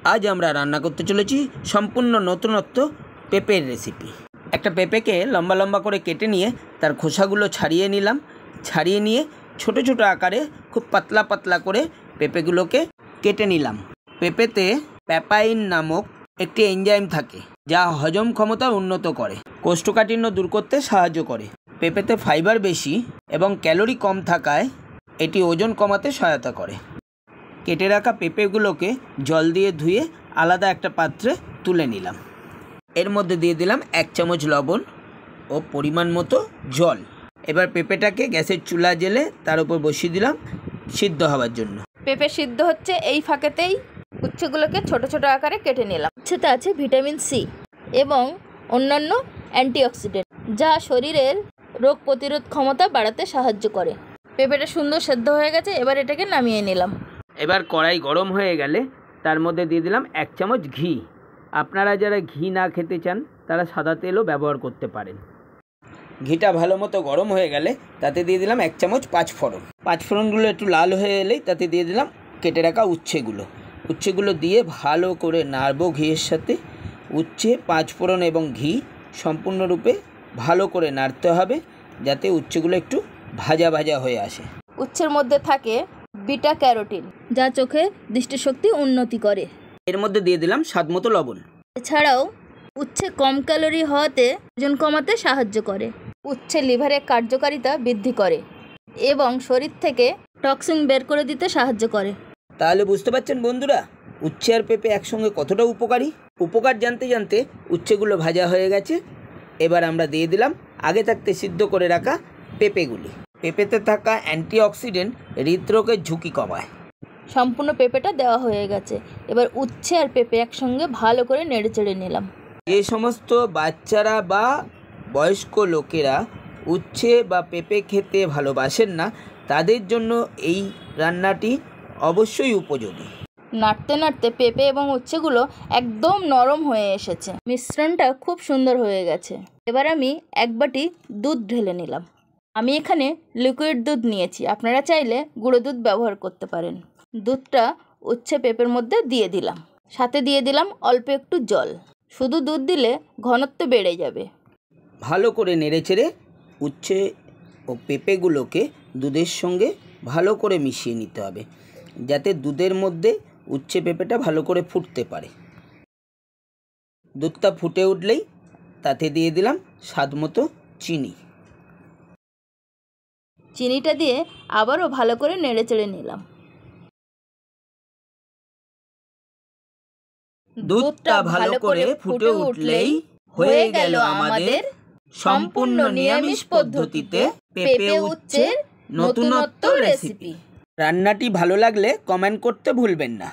আজ আমরা রান্না করতে চলেছি সম্পূর্ণ নতুনত্ব পেঁপের রেসিপি। একটা পেঁপেকে লম্বা লম্বা করে কেটে নিয়ে তার খোসাগুলো ছাড়িয়ে নিলাম। ছাড়িয়ে নিয়ে ছোট ছোট আকারে খুব পাতলা পাতলা করে পেঁপেগুলোকে কেটে নিলাম। পেঁপেতে প্যাপাইন নামক একটি এনজাইম থাকে যা হজম ক্ষমতা উন্নত করে, কোষ্ঠকাঠিন্য দূর করতে সাহায্য করে। পেঁপেতে ফাইবার বেশি এবং ক্যালোরি কম থাকায় এটি ওজন কমাতে সহায়তা করে। কেটে রাখা পেঁপেগুলোকে জল দিয়ে ধুয়ে আলাদা একটা পাত্রে তুলে নিলাম। এর মধ্যে দিয়ে দিলাম 1 চামচ লবণ ও পরিমাণ মতো জল। এবার পেঁপেটাকে গ্যাসের চুলা জেলে তার উপর বসিয়ে দিলাম সিদ্ধ হওয়ার জন্য। পেঁপে সিদ্ধ হচ্ছে, এই ফাঁকেতেই উচ্ছেগুলোকে ছোট ছোট আকারে কেটে নিলাম। উচ্ছেতে আছে ভিটামিন সি এবং অন্যান্য অ্যান্টিঅক্সিডেন্ট যা শরীরের রোগ প্রতিরোধ ক্ষমতা বাড়াতে সাহায্য করে। পেঁপেটা সুন্দর সেদ্ধ হয়ে গেছে, এবার এটাকে নামিয়ে নিলাম। এবার কড়াই গরম হয়ে গেলে তার মধ্যে দিয়ে দিলাম 1 চামচ ঘি। আপনারা যারা ঘি না খেতে চান তারা সাদা তেলও ব্যবহার করতে পারেন। ঘিটা ভালো মতো গরম হয়ে গেলে তাতে দিয়ে দিলাম 1 চামচ পাঁচফোড়ন। পাঁচফোড়নগুলো একটু লাল হয়ে এলেই তাতে দিয়ে দিলাম কেটে রাখা উচ্ছেগুলো দিয়ে ভালো করে নাড়বো ঘিয়ের সাথে। উচ্ছে, পাঁচফোড়ন এবং ঘি সম্পূর্ণরূপে ভালো করে নাড়তে হবে যাতে উচ্ছেগুলো একটু ভাজা ভাজা হয়ে আসে। উচ্ছের মধ্যে থাকে বিটা ক্যারোটিন যা চোখে দৃষ্টিশক্তি উন্নতি করে। এর মধ্যে দিয়ে দিলাম স্বাদমতো লবণ। এছাড়াও উচ্ছে কম ক্যালোরি হওয়াতে ওজন কমাতে সাহায্য করে। উচ্ছে লিভারের কার্যকারিতা বৃদ্ধি করে এবং শরীর থেকে টক্সিন বের করে দিতে সাহায্য করে। তাহলে বুঝতে পারছেন বন্ধুরা, উচ্ছে আর পেঁপে একসঙ্গে কতটা উপকারী। উপকার জানতে জানতে উচ্ছেগুলো ভাজা হয়ে গেছে। এবার আমরা দিয়ে দিলাম আগে থাকতে সিদ্ধ করে রাখা পেঁপেগুলি। পেঁপেতে থাকা অ্যান্টিঅক্সিডেন্ট হৃদরোগের ঝুঁকি কমায়। সম্পূর্ণ পেঁপেটা দেওয়া হয়ে গেছে। এবার উচ্ছে আর পেঁপে একসঙ্গে ভালো করে নেড়ে চেড়ে নিলাম। যে সমস্ত বাচ্চারা বা বয়স্ক লোকেরা উচ্ছে বা পেঁপে খেতে ভালোবাসেন না তাদের জন্য এই রান্নাটি অবশ্যই উপযোগী। নাড়তে নাড়তে পেঁপে এবং উচ্ছেগুলো একদম নরম হয়ে এসেছে। মিশ্রণটা খুব সুন্দর হয়ে গেছে। এবার আমি 1 বাটি দুধ ঢেলে নিলাম। আমি এখানে লিকুইড দুধ নিয়েছি, আপনারা চাইলে গুঁড়ো দুধ ব্যবহার করতে পারেন। দুধটা উচ্ছে পেঁপের মধ্যে দিয়ে দিলাম, সাথে দিয়ে দিলাম অল্প একটু জল। শুধু দুধ দিলে ঘনত্ব বেড়ে যাবে। ভালো করে নেড়েচেড়ে উচ্ছে ও পেঁপেগুলোকে দুধের সঙ্গে ভালো করে মিশিয়ে নিতে হবে যাতে দুধের মধ্যে উচ্ছে পেঁপেটা ভালো করে ফুটতে পারে। দুধটা ফুটে উঠলেই তাতে দিয়ে দিলাম স্বাদমতো চিনি। চিনিটা দিয়ে আবারও ভালো করে নেড়ে চেড়ে নিলাম। দুধটা ভালো করে ফুটে উঠলেই হয়ে গেল আমাদের সম্পূর্ণ নিরামিষ পদ্ধতিতে পেঁপে উচ্ছের নতুনত্ব রেসিপি। রান্নাটি ভালো লাগলে কমেন্ট করতে ভুলবেন না।